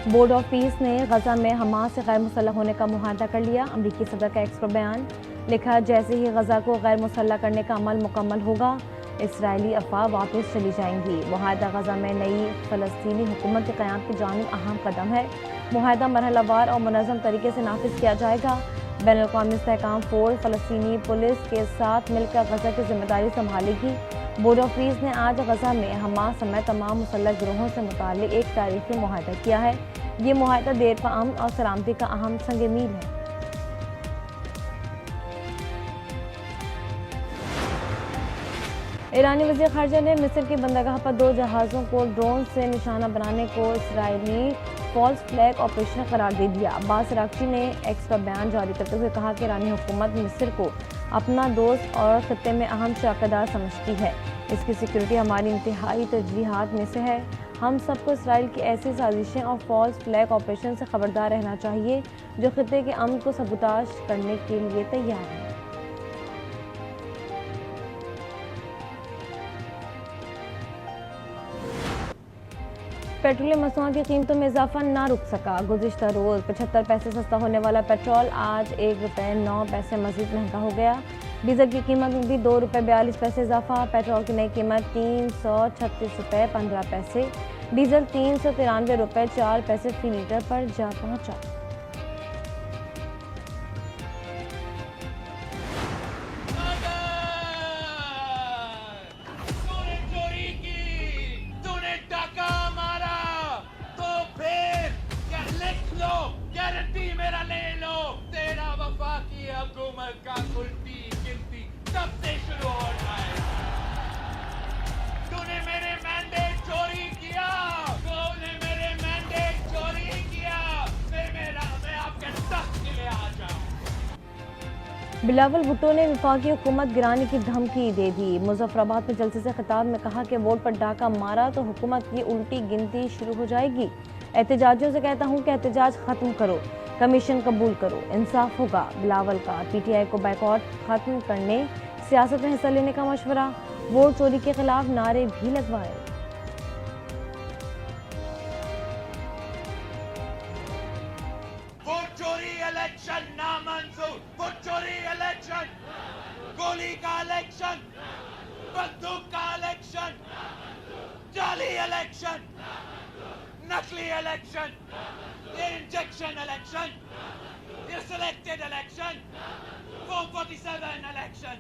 Board of peace ने गजा में Hamas से गैर मुसल्लह होने का मुआहदा कर लिया। अमरीकी सदर का एक्स पर बयान लिखा, जैसे ही गजा को गैर मुसल्लह करने का अमल मुकम्मल होगा इसराइली अफवाह वापस चली जाएंगी। मुआहदा गजा में नई फ़लस्तीनी हुकूमत के क़याम की जानिब अहम कदम है। मुआहदा मरहलावार और मुनज़्ज़म तरीके से नाफिज किया जाएगा। बैनुल-अक़वामी इस्तेहकाम फोर्स फ़लस्तीनी पुलिस के साथ मिलकर गजा की जिम्मेदारी संभालेगी। बोर्ड ऑफ पीस ने आज गजा में हमास समेत तमाम मुसल्लह गिरोहों से मुताल्लिक़ एक तारीख़ी मुआहदा किया है। ये मुआहदा देर पा अमन और सलामती का अहम संग मील है। ईरानी वज़ीर ख़ारजा ने मिस्र की बंदरगाह पर 2 जहाज़ों को ड्रोन से निशाना बनाने को इसराइली फॉल्स फ्लैग ऑपरेशन करार दे दिया। अब्बास अराग़ची ने एक्स पर बयान जारी करते हुए कहा कि ईरानी हुकूमत मिस्र को अपना दोस्त और खत्ते में अहम शराकतदार समझती है। इसकी सिक्योरिटी हमारी इंतहाई तरजीहात में से है। हम सबको इसराइल की ऐसी साजिशें और फॉल्स फ्लैग ऑपरेशन से खबरदार रहना चाहिए जो खत्ते के अमन को सबूताज करने के लिए तैयार है। पेट्रोलियम मसनूआत की कीमतों में इजाफा ना रुक सका। गुज़िश्ता रोज़ 75 पैसे सस्ता होने वाला पेट्रोल आज 1 रुपये 9 पैसे मज़ीद महंगा हो गया। डीजल की कीमत में भी 2 रुपये 42 पैसे इजाफा। पेट्रोल की नई कीमत 336 रुपये 15 पैसे, डीजल 393 रुपये 4 पैसे फी लीटर पर जा पहुँचा। का उल्टी गिनती तब से शुरू होना है। तूने मेरे मैंडेट चोरी किया, तूने मेरे मैंडेट चोरी किया, मैं आपके तख्त के लिए आ जाऊं। बिलावल भुट्टो ने वफाकी हुकूमत गिराने की धमकी दे दी। मुजफ्फराबाद में जलसे से खिताब में कहा कि वोट पर डाका मारा तो हुकूमत की उल्टी गिनती शुरू हो जाएगी। एहतजाजियों से कहता हूँ कि एहतजाज खत्म करो, कमीशन कबूल करो, इंसाफ होगा। बिलावल का पीटीआई को बाइकआउट खत्म करने, सियासत में हिस्सा लेने का मशवरा। वोट चोरी के खिलाफ नारे भी लगवाए। वोट चोरी इलेक्शन नामंजूर, वोट चोरी इलेक्शन, गोली का इलेक्शन, बंदूक का इलेक्शन, जाली इलेक्शन, नकली इलेक्शन, ये इंजेक्शन इलेक्शन, ये सिलेक्टेड इलेक्शन, फॉर्म 47 इलेक्शन।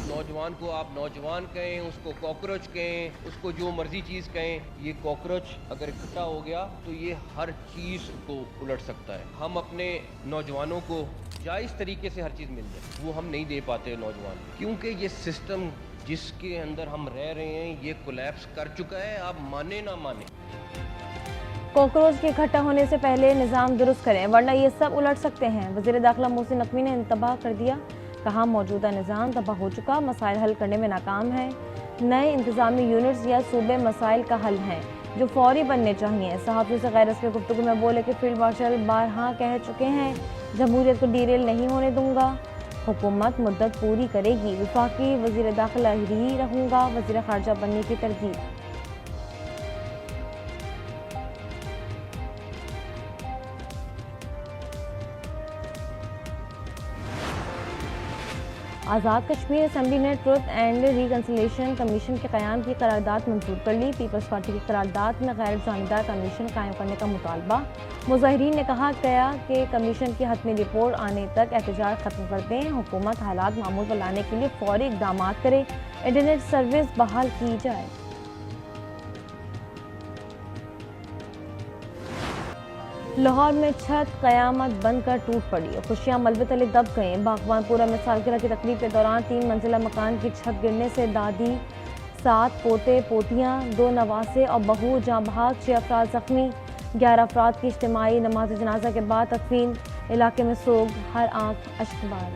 नौजवान को आप नौजवान कहें, उसको कॉकरोच कहें, उसको जो मर्जी चीज़ कहें, ये कॉकरोच अगर इकट्ठा हो गया तो ये हर चीज़ को उलट सकता है। हम अपने नौजवानों को जायज़ तरीके से हर चीज़ मिल जाए, वो हम नहीं दे पाते नौजवान, क्योंकि ये सिस्टम जिसके अंदर हम रह रहे हैं ये कोलैप्स कर चुका है, आप माने ना माने। कॉकरोच के इकट्ठा होने से पहले निज़ाम दुरुस्त करें वरना ये सब उलट सकते हैं। वज़ीर दाखिला मोहसिन नकवी ने इंतबाह कर दिया। कहा, मौजूदा निज़ाम तबाह हो चुका, मसाइल हल करने में नाकाम है। नए इंतज़ामी यूनिट्स या सूबे मसाइल का हल हैं जो फौरी बनने चाहिए। सहाफ़ियों से गैर रस्मी गुफ्तगू में बोले कि फील्ड मार्शल बारहा कह चुके हैं जमहूरियत को डीरेल नहीं होने दूंगा, हुकूमत मुद्दत पूरी करेगी, वफाकी वज़ीर दाखिला ही रहूँगा, वज़ीर ख़ारजा बनने की तरजीह। आज़ाद कश्मीर असेंबली ने ट्रुथ एंड रिकन्सिलिएशन कमीशन के क़याम की करारदाद मंजूर कर ली। पीपल्स पार्टी की करारदाद में गैर जानिबदार कमीशन कायम करने का मुतालबा। मुज़ाहिरीन ने कहा गया कि कमीशन की हतमी रिपोर्ट आने तक एहतजाज खत्म कर दें। हुकूमत हालात मामूल पर लाने के लिए फौरी इक़दाम करे। इंटरनेट सर्विस बहाल की जाए। लाहौर में छत क़यामत बनकर टूट पड़ी, खुशियां मलबे तले दब गईं। बागवानपुरा में सालगिरह की तकरीब के दौरान 3 मंजिला मकान की छत गिरने से दादी, 7 पोते पोतियां, 2 नवासे और बहू जाँ बहक, 6 अफराद जख्मी। 11 अफराद की इज्तिमाई नमाज जनाजा के बाद तदफीन। इलाके में सोग, हर आंख अश्कबार।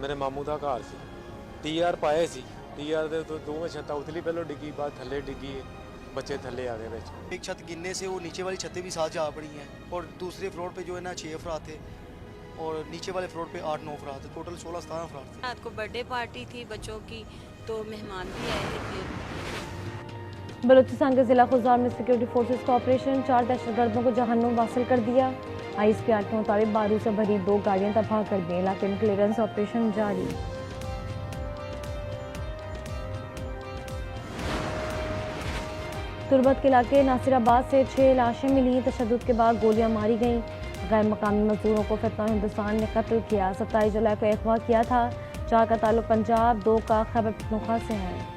मेरे मामू का घर से TR पाए सी, TR ਦੇ ਦੋਵੇਂ ਛੱਤਾਂ ਉਤਲੀ ਪਹਿਲੋਂ ਡਿੱਗੀ, ਬਾਅਦ ਥੱਲੇ ਡਿੱਗੀ, बच्चे थल्ले आ गए ਵਿੱਚ। एक छत गिरने से वो नीचे वाली छतें भी साथ जा पड़ी हैं और दूसरे फ्लोर पे जो है ना 6 अफराद थे और नीचे वाले फ्लोर पे 8-9 अफराद थे, टोटल 16-17 अफराद थे। रात को बर्थडे पार्टी थी बच्चों की, तो मेहमान भी आए थे। बलूचिस्तान के जिला खुजार में सिक्योरिटी फोर्सेस का ऑपरेशन, 4 दहशतगर्दों को जहन्नुम वासिल कर दिया। ISP के मुताबिक बारूद से भरी 2 गाड़ियां तबाह कर दी। इलाके में क्लियरेंस ऑपरेशन जारी। तुर्बत के इलाके नासिराबाद से 6 लाशें मिली। तशद्दुद के बाद गोलियां मारी गईं। गैर मकामी मजदूरों को फितना हिंदुस्तान ने कत्ल किया। 27 जुलाई को अगवा किया था। 4 का ताल्लुक पंजाब, 2 का खैबर पख्तूनख्वा से है।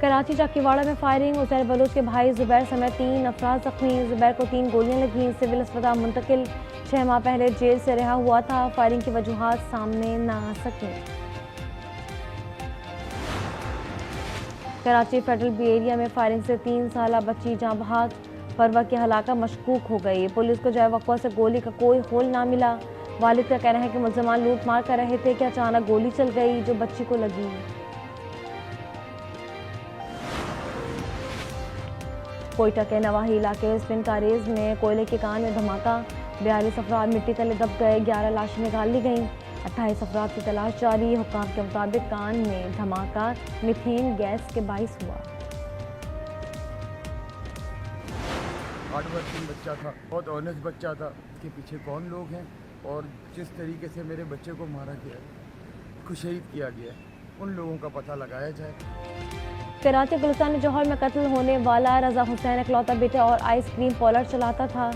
कराची चाकीवाड़ा में फायरिंग, उजैर बलोच के भाई जुबैर समेत 3 अफराद जख्मी। जुबैर को 3 गोलियां लगीं, सिविल अस्पताल मुंतकिल। 6 माह पहले जेल से रिहा हुआ था। फायरिंग की वजूहात सामने न आ सकी। कराची फेडरल बी एरिया में फायरिंग से 3 साला बच्ची जाँ बहक। फरवा की हलाकत मशकूक हो गई। पुलिस को जाए वक़्वा से गोली का कोई होल ना मिला। वालिद का कहना है कि मुल्ज़िमान लूट मार कर रहे थे कि अचानक गोली चल गई जो बच्ची को लगी। कोयटा के नवाही इलाके स्पिन कारेज में कोयले के कान में धमाका। 42 अफराद मिट्टी तले दब गए। 11 लाशें निकाल ली गईं। 28 अफराद की तलाश जारी। हुक्काम के मुताबिक कान में धमाका मीथेन गैस के बाइस हुआ। हार्ड वर्किंग बच्चा था, बहुत ऑनेस्ट बच्चा था। इसके पीछे कौन लोग हैं और जिस तरीके से मेरे बच्चे को मारा गया, उसको शहीद किया गया, उन लोगों का पता लगाया जाए। कराची गुलिस्तान जौहर में कत्ल होने वाला रजा हुसैन इकलौता बेटा और आइसक्रीम पार्लर चलाता था।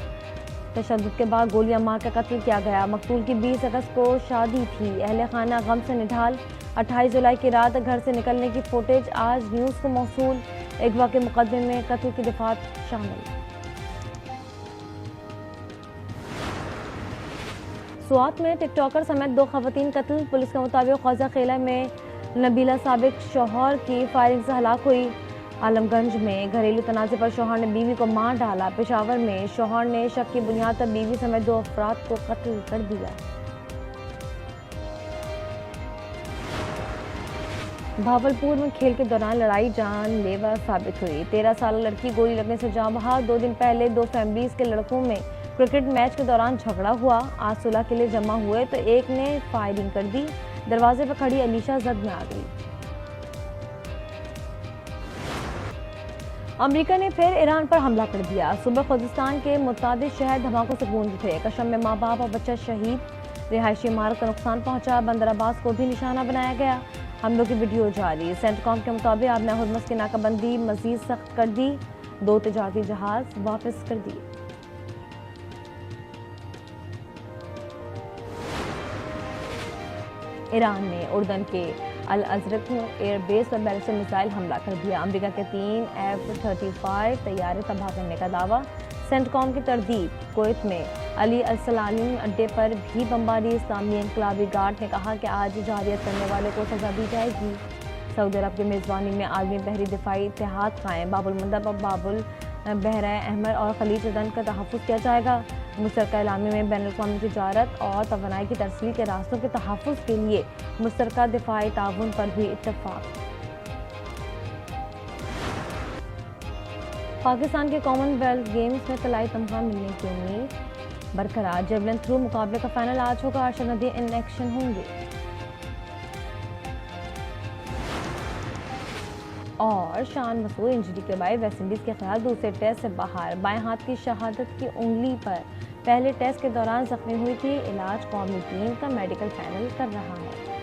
तशद्दुद के बाद गोलियां मार कर कत्ल किया गया। मकतूल की 20 अगस्त को शादी थी। अहले खाना गम से निढाल। 28 जुलाई की रात घर से निकलने की फुटेज आज न्यूज़ को मौसूल। अगवा के मुकदमे में कत्ल की दफात शामिल। स्वात में टिकटॉकर समेत 2 खवातीन कत्ल। पुलिस के मुताबिक ख्वाजा खेला में नबीला साबिक शौहर की फायरिंग से हलाक हुई। आलमगंज में घरेलू तनाज़े पर शौहर ने बीवी को मार डाला। पेशावर में शौहर ने शक की बुनियाद पर बीवी समेत 2 अफराद को कत्ल कर दिया। भावलपुर में खेल के दौरान लड़ाई जानलेवा साबित हुई। 13 साल लड़की गोली लगने से जाँ बहक। 2 दिन पहले 2 फैमिलीज के लड़कों में क्रिकेट मैच के दौरान झगड़ा हुआ। आज सुलह के लिए जमा हुए तो एक ने फायरिंग कर दी। दरवाजे पर खड़ी अलीशा जद में आ गई। अमेरिका ने फिर ईरान पर हमला कर दिया। सुबह खुजिस्तान के मुतादिद शहर धमाकों से गूंज उठे। कशम में माँ बाप और बच्चा शहीद। रिहायशी इमारत को नुकसान पहुंचा। बंदर अब्बास को भी निशाना बनाया गया। हमलों की वीडियो जारी। सेंटकॉम के मुताबिक आबना हुर्मुज़ की नाकाबंदी मजीद सख्त कर दी। 2 तिजारती जहाज वापस कर दिए। ईरान ने उर्दन के अल अज़रक एयरबेस पर बैलिस्टिक मिसाइल हमला कर दिया। अमेरिका के 3 F-35 तैयारे तबाह करने का दावा। सेंटकॉम की तरदीद। कुवैत में अली अल-सलालिम अड्डे पर भी बमबारी। इस्लामी इनकलाबी गार्ड ने कहा कि आज जारियत करने वाले को सजा दी जाएगी। सऊदी अरब की मेज़बानी में आलमी बहरी दिफाई इत्तेहाद कायम। बाबुल मंदब और बाबुल बहरा अहमर और खलीज अदन का तहफ़्फ़ुज़ किया जाएगा। मुश्तरका इलामे में बैनुल-अक़वामी तिजारत और तवानाई की तरसील के रास्तों के तहफ़्फ़ुज़ के लिए मुश्तरका दिफाई ताउन पर भी इत्तफ़ाक़। पाकिस्तान के कॉमनवेल्थ गेम्स में तलाई तमगा मिलने की उम्मीद बरकरार। जेवलिन थ्रो मुकाबले का फाइनल आज होगा। अरशद नदी इन एक्शन होंगे। और शान मसूद इंजरी के बाद वेस्टइंडीज़ के खिलाफ दूसरे टेस्ट से बाहर। बाएं हाथ की शहादत की उंगली पर पहले टेस्ट के दौरान जख्मी हुई थी। इलाज कौमी टीम का मेडिकल पैनल कर रहा है।